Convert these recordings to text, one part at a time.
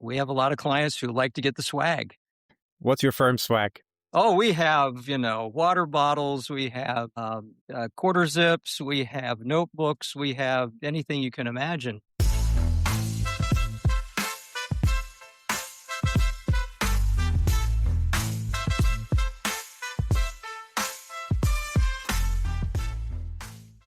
we have a lot of clients who like to get the swag. What's your firm swag? Oh, we have, water bottles, we have quarter zips, we have notebooks, we have anything you can imagine.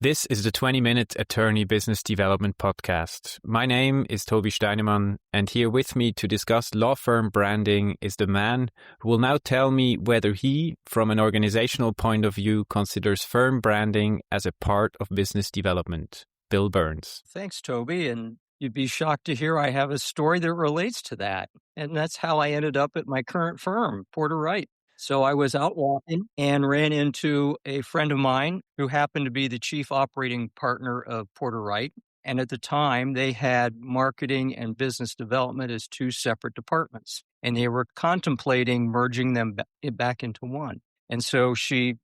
This is the 20-Minute Attorney Business Development Podcast. My name is Tobi Steinemann, and here with me to discuss law firm branding is the man who will now tell me whether he, from an organizational point of view, considers firm branding as a part of business development. Bill Burns. Thanks, Toby, and you'd be shocked to hear I have a story that relates to that, and that's how I ended up at my current firm, Porter Wright. So I was out walking and ran into a friend of mine who happened to be the chief operating partner of Porter Wright. And at the time, they had marketing and business development as two separate departments. And they were contemplating merging them back into one. And so she,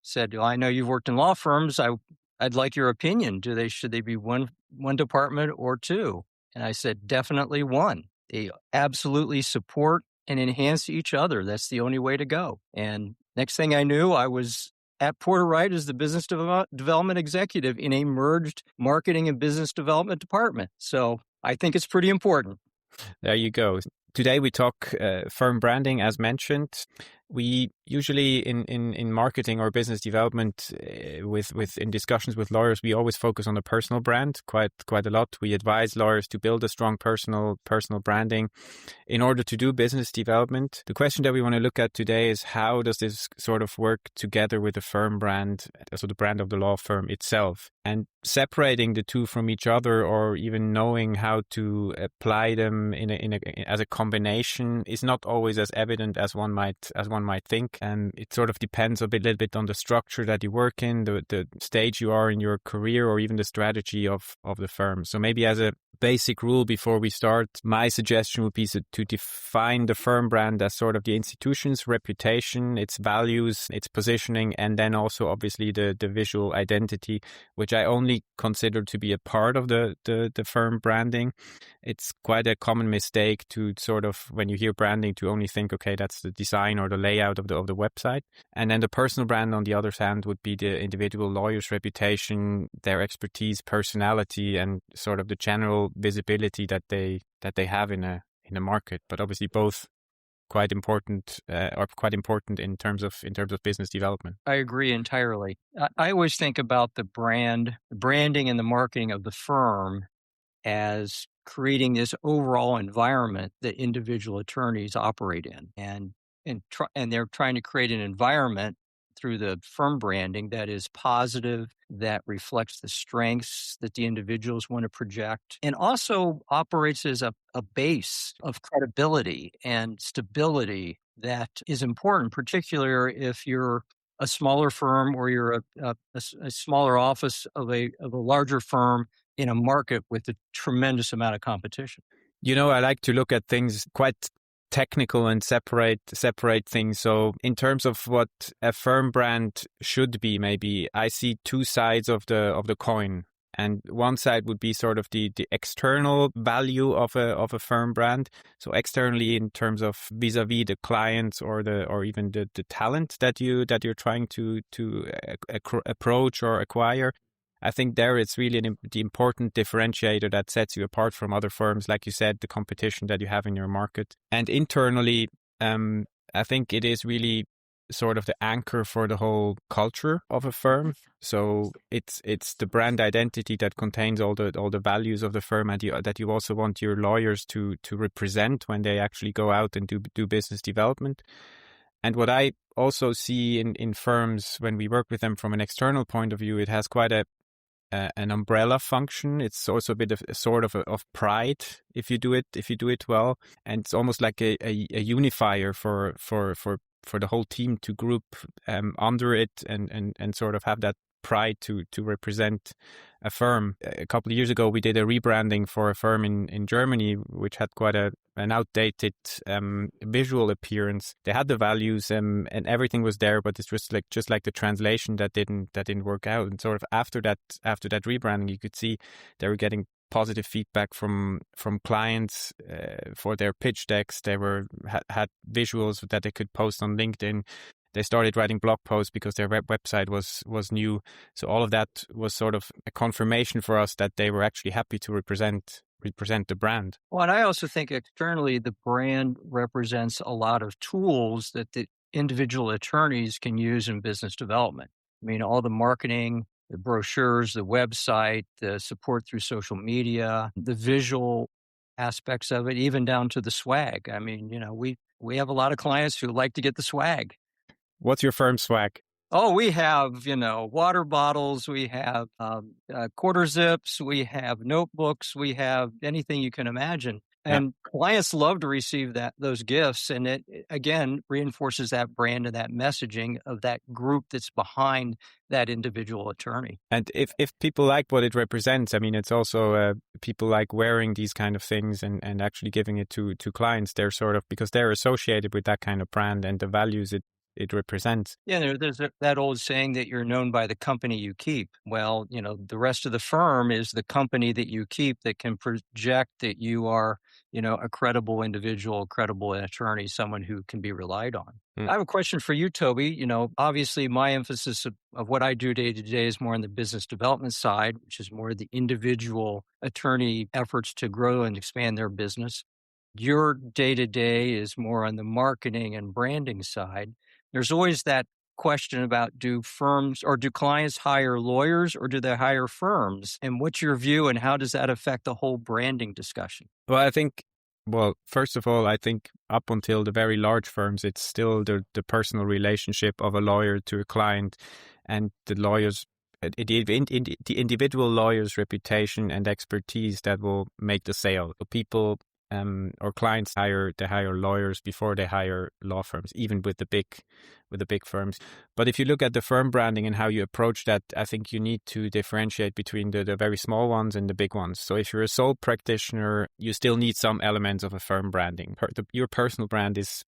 said, well, I know you've worked in law firms. I'd like your opinion. Should they be one department or two? And I said, definitely one. They absolutely support and enhance each other. That's the only way to go. And next thing I knew, I was at Porter Wright as the business development executive in a merged marketing and business development department. So I think it's pretty important. There you go. Today we talk firm branding, as mentioned. We usually in marketing or business development, in discussions with lawyers, we always focus on the personal brand quite a lot. We advise lawyers to build a strong personal branding in order to do business development. The question that we want to look at today is how does this sort of work together with the firm brand, so the brand of the law firm itself, and separating the two from each other, or even knowing how to apply them as a combination is not always as evident as one might think. And it sort of depends a little bit on the structure that you work in, the stage you are in your career, or even the strategy of the firm. So maybe as a basic rule before we start, my suggestion would be to define the firm brand as sort of the institution's reputation, its values, its positioning, and then also obviously the visual identity, which I only consider to be a part of the firm branding. It's quite a common mistake to sort of, when you hear branding, to only think, okay, that's the design or the layout of the website. And then the personal brand, on the other hand, would be the individual lawyer's reputation, their expertise, personality, and sort of the general visibility that they have in a market. But obviously both quite important in terms of business development. I agree entirely. I always think about the branding and the marketing of the firm as creating this overall environment that individual attorneys operate in, and they're trying to create an environment through the firm branding that is positive, that reflects the strengths that the individuals want to project, and also operates as a base of credibility and stability that is important, particularly if you're a smaller firm or you're a smaller office of a larger firm in a market with a tremendous amount of competition. I like to look at things quite technical and separate things. So in terms of what a firm brand should be, maybe I see two sides of the coin. And one side would be sort of the external value of a firm brand. So externally, in terms of vis-a-vis the clients or even the talent that you're trying to approach or acquire. I think there it's really the important differentiator that sets you apart from other firms, like you said, the competition that you have in your market. And internally, I think it is really sort of the anchor for the whole culture of a firm. So it's the brand identity that contains all the values of the firm, and that you also want your lawyers to represent when they actually go out and do business development. And what I also see in firms when we work with them from an external point of view, it has quite an umbrella function. It's also a bit of of pride if you do it well, and it's almost like a unifier for the whole team to group under it and sort of have that pride to represent a firm. A couple of years ago, we did a rebranding for a firm in Germany, which had quite an outdated visual appearance. They had the values and everything was there, but it's just like the translation that didn't work out. And sort of after that rebranding, you could see they were getting positive feedback from clients for their pitch decks. They had visuals that they could post on LinkedIn. They started writing blog posts because their website was new. So all of that was sort of a confirmation for us that they were actually happy to represent the brand. Well, and I also think externally, the brand represents a lot of tools that the individual attorneys can use in business development. I mean, all the marketing, the brochures, the website, the support through social media, the visual aspects of it, even down to the swag. I mean, we have a lot of clients who like to get the swag. What's your firm swag? Oh, we have, water bottles, we have quarter zips, we have notebooks, we have anything you can imagine. Yeah. And clients love to receive those gifts. And it, again, reinforces that brand and that messaging of that group that's behind that individual attorney. And if people like what it represents, I mean, it's also people like wearing these kind of things and actually giving it to clients. They're sort of, because they're associated with that kind of brand and the values it represents. Yeah, there's that old saying that you're known by the company you keep. Well, the rest of the firm is the company that you keep that can project that you are, a credible individual, credible attorney, someone who can be relied on. I have a question for you, Toby. Obviously my emphasis of what I do day to day is more on the business development side, which is more the individual attorney efforts to grow and expand their business. Your day to day is more on the marketing and branding side. There's always that question about, do clients hire lawyers or do they hire firms? And what's your view and how does that affect the whole branding discussion? Well, first of all, I think up until the very large firms, it's still the personal relationship of a lawyer to a client, and the individual lawyer's reputation and expertise that will make the sale. People or clients hire lawyers before they hire law firms, even with the big firms. But if you look at the firm branding and how you approach that, I think you need to differentiate between the very small ones and the big ones. So if you're a sole practitioner, you still need some elements of a firm branding. Your personal brand is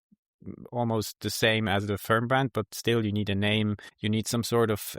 almost the same as the firm brand, but still you need a name, you need some sort of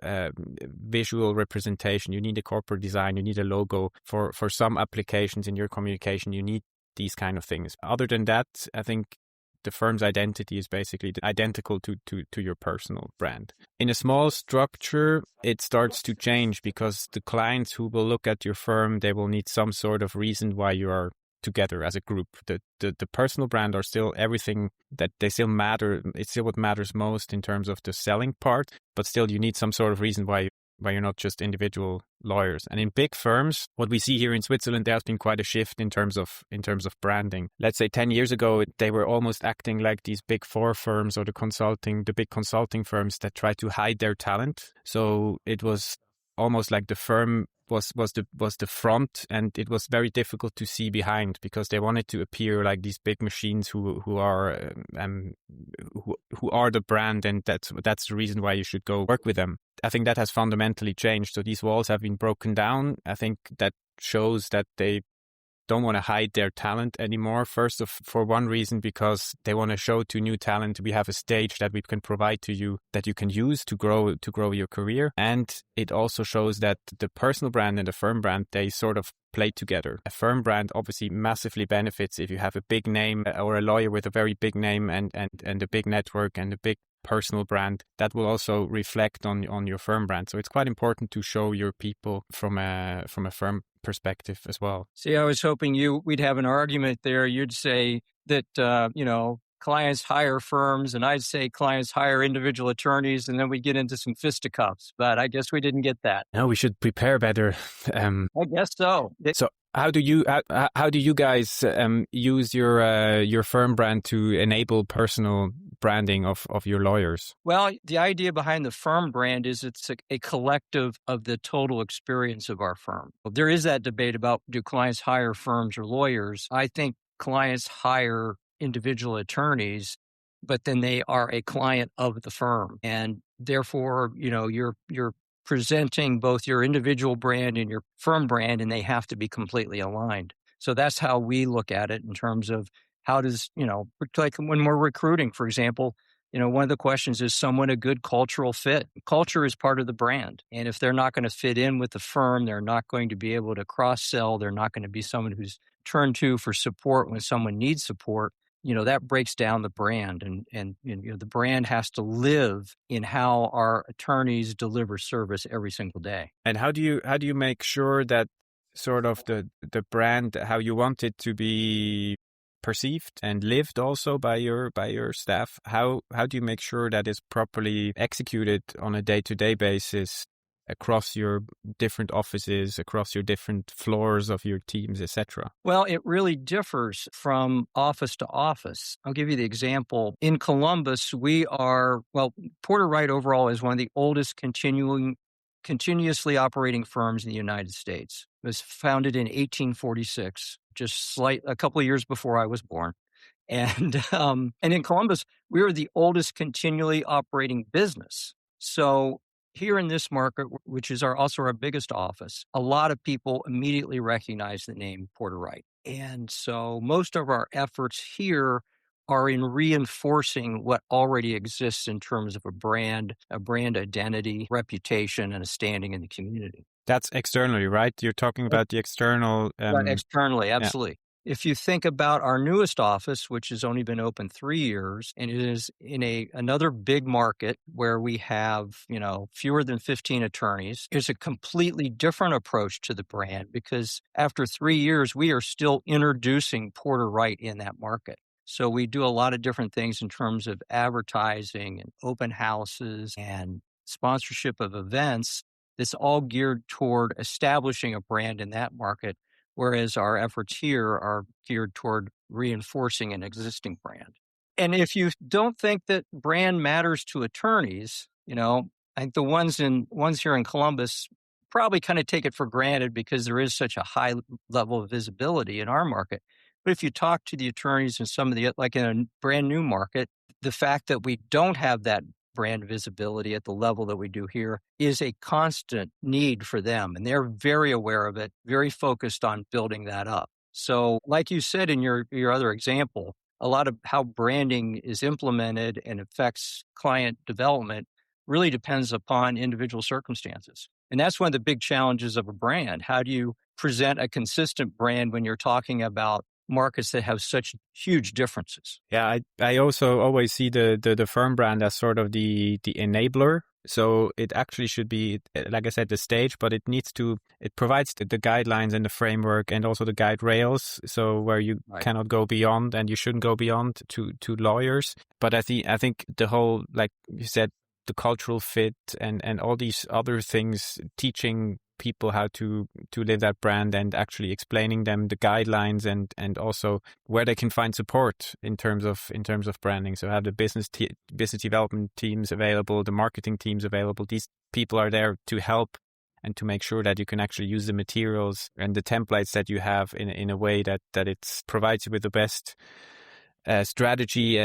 visual representation, you need a corporate design, you need a logo. For some applications in your communication, you need these kind of things. Other than that, I think the firm's identity is basically identical to your personal brand. In a small structure, it starts to change because the clients who will look at your firm, they will need some sort of reason why you are together as a group. The personal brand are still everything that they still matter. It's still what matters most in terms of the selling part, but still you need some sort of reason why you're not just individual lawyers. And in big firms, what we see here in Switzerland, there has been quite a shift in terms of branding. Let's say 10 years ago, they were almost acting like these big four firms or the big consulting firms that try to hide their talent. So it was almost like the firm was the front, and it was very difficult to see behind because they wanted to appear like these big machines who are the brand, and that's the reason why you should go work with them. I think that has fundamentally changed. So these walls have been broken down. I think that shows that they don't want to hide their talent anymore. For one reason, because they want to show to new talent, we have a stage that we can provide to you that you can use to grow your career. And it also shows that the personal brand and the firm brand, they sort of play together. A firm brand obviously massively benefits if you have a big name or a lawyer with a very big name and a big network and a big personal brand. That will also reflect on your firm brand. So it's quite important to show your people from a firm perspective as well. See, I was hoping we'd have an argument there. You'd say that, clients hire firms, and I'd say clients hire individual attorneys, and then we get into some fisticuffs. But I guess we didn't get that. No, we should prepare better. I guess so. So how do you guys use your firm brand to enable personal branding of your lawyers? Well, the idea behind the firm brand is it's a collective of the total experience of our firm. There is that debate about, do clients hire firms or lawyers? I think clients hire individual attorneys, but then they are a client of the firm. And therefore, you're presenting both your individual brand and your firm brand, and they have to be completely aligned. So that's how we look at it in terms of how does, like when we're recruiting, for example, One of the questions is someone a good cultural fit? Culture is part of the brand. And if they're not going to fit in with the firm, they're not going to be able to cross sell. They're not going to be someone who's turned to for support when someone needs support. That breaks down the brand, and the brand has to live in how our attorneys deliver service every single day. And how do you make sure that sort of the brand, how you want it to be perceived and lived also by your staff? How do you make sure that is properly executed on a day-to-day basis across your different offices, across your different floors of your teams, etc.? Well, it really differs from office to office. I'll give you the example. In Columbus, Porter Wright overall is one of the oldest continuously operating firms in the United States. It was founded in 1846, just a couple of years before I was born. And in Columbus, we are the oldest continually operating business. So here in this market, which is also our biggest office, a lot of people immediately recognize the name Porter Wright. And so most of our efforts here are in reinforcing what already exists in terms of a brand identity, reputation, and a standing in the community. That's externally, right? You're talking about the external. Externally, yeah. absolutely. If you think about our newest office, which has only been open 3 years, and it is in another big market where we have, fewer than 15 attorneys, it's a completely different approach to the brand because after 3 years, we are still introducing Porter Wright in that market. So we do a lot of different things in terms of advertising and open houses and sponsorship of events. That's all geared toward establishing a brand in that market, whereas our efforts here are geared toward reinforcing an existing brand. And if you don't think that brand matters to attorneys, I think the ones here in Columbus probably kind of take it for granted because there is such a high level of visibility in our market. But if you talk to the attorneys in like in a brand new market, the fact that we don't have that brand visibility at the level that we do here is a constant need for them. And they're very aware of it, very focused on building that up. So like you said in your other example, a lot of how branding is implemented and affects client development really depends upon individual circumstances. And that's one of the big challenges of a brand. How do you present a consistent brand when you're talking about markets that have such huge differences? Yeah, I also always see the firm brand as sort of the enabler. So it actually should be, like I said, the stage, but it provides the guidelines and the framework and also the guide rails. So where you cannot go beyond and you shouldn't go beyond to lawyers. But I think the whole, like you said, the cultural fit and all these other things, teaching people how to live that brand and actually explaining them the guidelines and also where they can find support in terms of branding. So have the business development teams available, the marketing teams available. These people are there to help and to make sure that you can actually use the materials and the templates that you have in a way that it provides you with the best strategy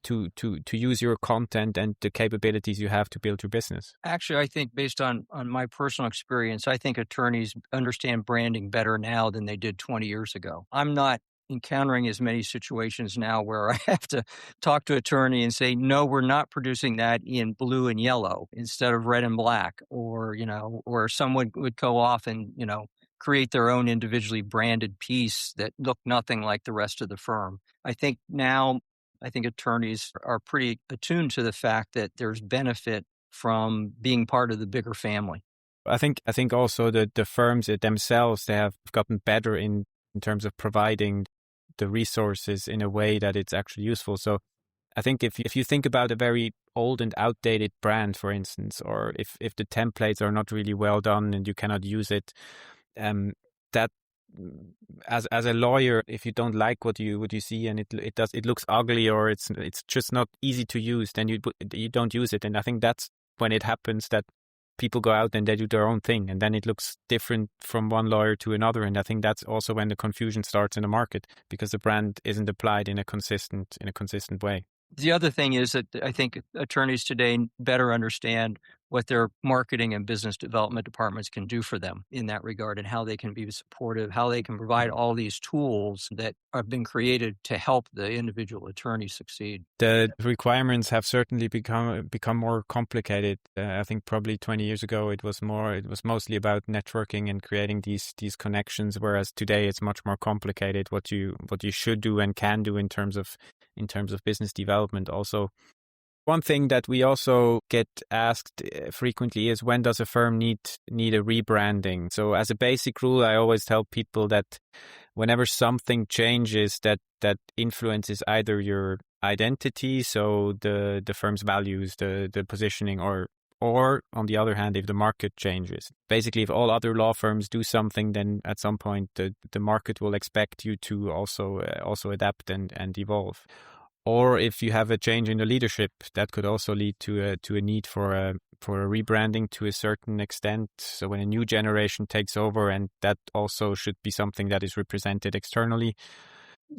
to use your content and the capabilities you have to build your business. Actually, I think based on my personal experience, I think attorneys understand branding better now than they did 20 years ago. I'm not encountering as many situations now where I have to talk to an attorney and say, no, we're not producing that in blue and yellow instead of red and black, or someone would go off and, create their own individually branded piece that looked nothing like the rest of the firm. I think attorneys are pretty attuned to the fact that there's benefit from being part of the bigger family. I think also that the firms themselves, they have gotten better in terms of providing the resources in a way that it's actually useful. So I think if you think about a very old and outdated brand, for instance, or if the templates are not really well done and you cannot use it, that as a lawyer, if you don't like what you see and it looks ugly or it's just not easy to use, then you don't use it. And I think that's when it happens that people go out and they do their own thing, and then it looks different from one lawyer to another. And I think that's also when the confusion starts in the market, because the brand isn't applied in a consistent way. The other thing is that I think attorneys today better understand what their marketing and business development departments can do for them in that regard, and how they can be supportive, how they can provide all these tools that have been created to help the individual attorney succeed. The requirements have certainly become more complicated. I think probably 20 years ago it was mostly about networking and creating these connections, whereas today it's much more complicated what you should do and can do in terms of business development. Also, one thing that we also get asked frequently is, when does a firm need a rebranding? So as a basic rule, I always tell people that whenever something changes that influences either your identity, so the firm's values, the positioning, or on the other hand, if the market changes. Basically, if all other law firms do something, then at some point the market will expect you to also adapt and evolve. Or if you have a change in the leadership, that could also lead to a need for a rebranding to a certain extent. So when a new generation takes over, and that also should be something that is represented externally.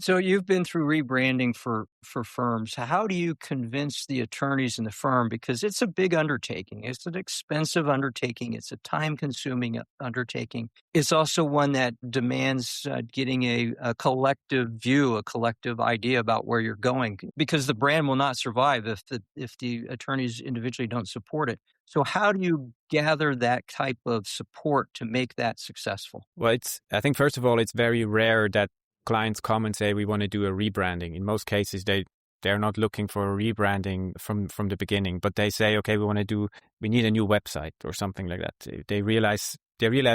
So you've been through rebranding for firms. How do you convince the attorneys in the firm? Because it's a big undertaking. It's an expensive undertaking. It's a time-consuming undertaking. It's also one that demands getting a collective view, a collective idea about where you're going, because the brand will not survive if the attorneys individually don't support it. So how do you gather that type of support to make that successful? Well, I think first of all, it's very rare that clients come and say, we want to do a rebranding. In most cases, they're not looking for a rebranding from the beginning, but they say, okay, we need a new website or something like that. They realize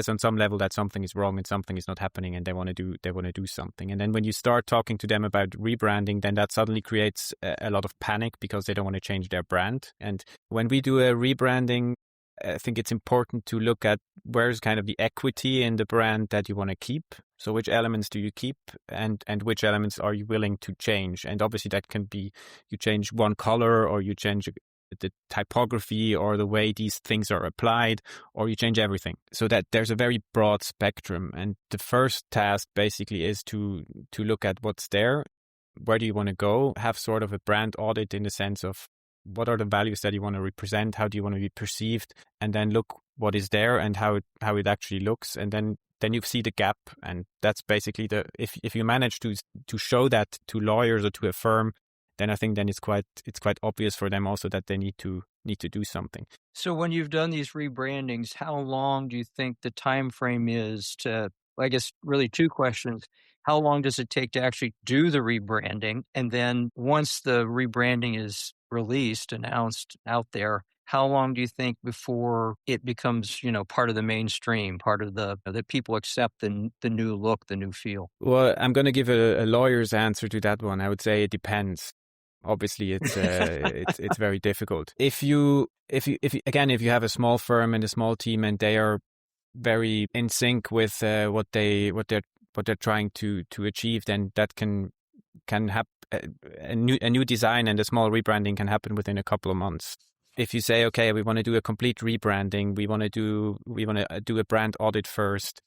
on some level that something is wrong and something is not happening, and they want to do something. And then when you start talking to them about rebranding, then that suddenly creates a lot of panic, because they don't want to change their brand. And when we do a rebranding, I think it's important to look at where's kind of the equity in the brand that you want to keep. So which elements do you keep, and which elements are you willing to change? And obviously that can be, you change one color, or you change the typography, or the way these things are applied, or you change everything. So that there's a very broad spectrum. And the first task basically is to look at what's there. Where do you want to go? Have sort of a brand audit, in the sense of, what are the values that you want to represent? How do you want to be perceived? And then look what is there and how it actually looks. And then you see the gap. And that's basically if you manage to show that to lawyers or to a firm, then I think it's quite obvious for them also that they need to do something. So when you've done these rebrandings, how long do you think the time frame is to, I guess really two questions. How long does it take to actually do the rebranding? And then once the rebranding is released, announced out there, how long do you think before it becomes, part of the mainstream, part of that people accept the new look, the new feel? Well, I'm going to give a lawyer's answer to that one. I would say it depends. Obviously, it's it's very difficult. If you have a small firm and a small team, and they are very in sync with what they're trying to achieve, then that can happen. A new design and a small rebranding can happen within a couple of months. If you say, okay, we want to do a complete rebranding, we want to do a brand audit first,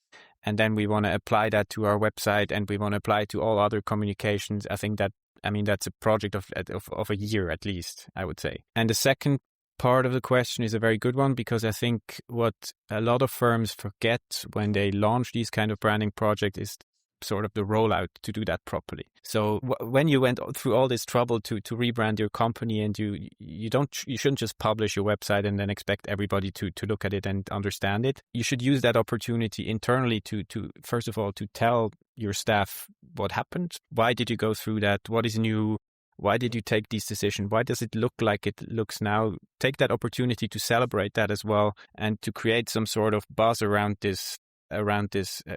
and then we want to apply that to our website, and we want to apply it to all other communications, I think that's a project of a year at least, I would say. And the second part of the question is a very good one, because I think what a lot of firms forget when they launch these kind of branding projects is sort of the rollout to do that properly. So when you went through all this trouble to rebrand your company, and you shouldn't just publish your website and then expect everybody to look at it and understand it. You should use that opportunity internally to first of all to tell your staff what happened. Why did you go through that? What is new? Why did you take these decisions? Why does it look like it looks now? Take that opportunity to celebrate that as well, and to create some sort of buzz around this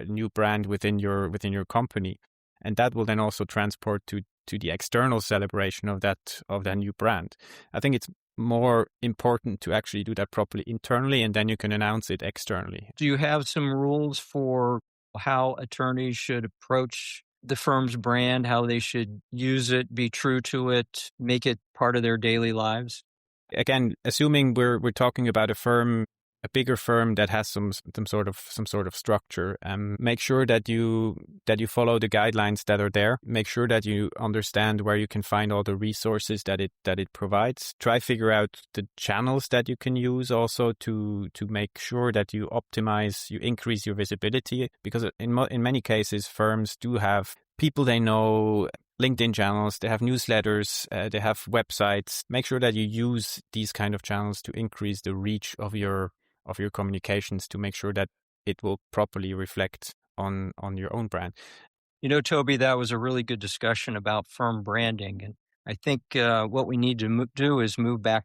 new brand within your company, and that will then also transport to the external celebration of that new brand. I think it's more important to actually do that properly internally, and then you can announce it externally. Do you have some rules for how attorneys should approach the firm's brand, how they should use it, be true to it, make it part of their daily lives? Again, assuming we're talking about a firm a bigger firm that has some sort of structure, make sure that you follow the guidelines that are there. Make sure that you understand where you can find all the resources that it provides. Try figure out the channels that you can use also to make sure that you increase your visibility, because in many cases firms do have people they know, LinkedIn channels, they have newsletters, they have websites. Make sure that you use these kind of channels to increase the reach of your communications, to make sure that it will properly reflect on your own brand. Tobi, that was a really good discussion about firm branding. And I think what we need to do is move back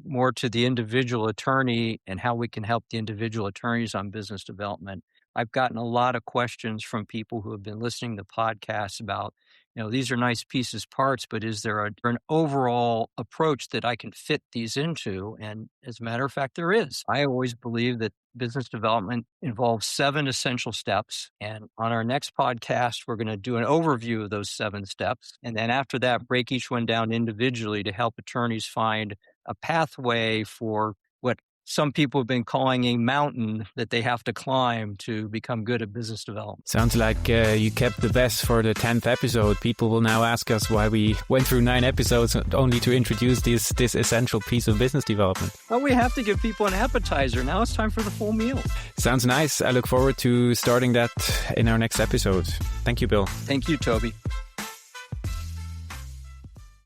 more to the individual attorney and how we can help the individual attorneys on business development. I've gotten a lot of questions from people who have been listening to podcasts about, these are nice pieces, parts, but is there an overall approach that I can fit these into? And as a matter of fact, there is. I always believe that business development involves 7 essential steps. And on our next podcast, we're going to do an overview of those 7 steps. And then after that, break each one down individually to help attorneys find a pathway for what some people have been calling a mountain that they have to climb to become good at business development. Sounds like you kept the best for the 10th episode. People will now ask us why we went through 9 episodes only to introduce this essential piece of business development. Well, we have to give people an appetizer. Now it's time for the full meal. Sounds nice. I look forward to starting that in our next episode. Thank you, Bill. Thank you, Tobi.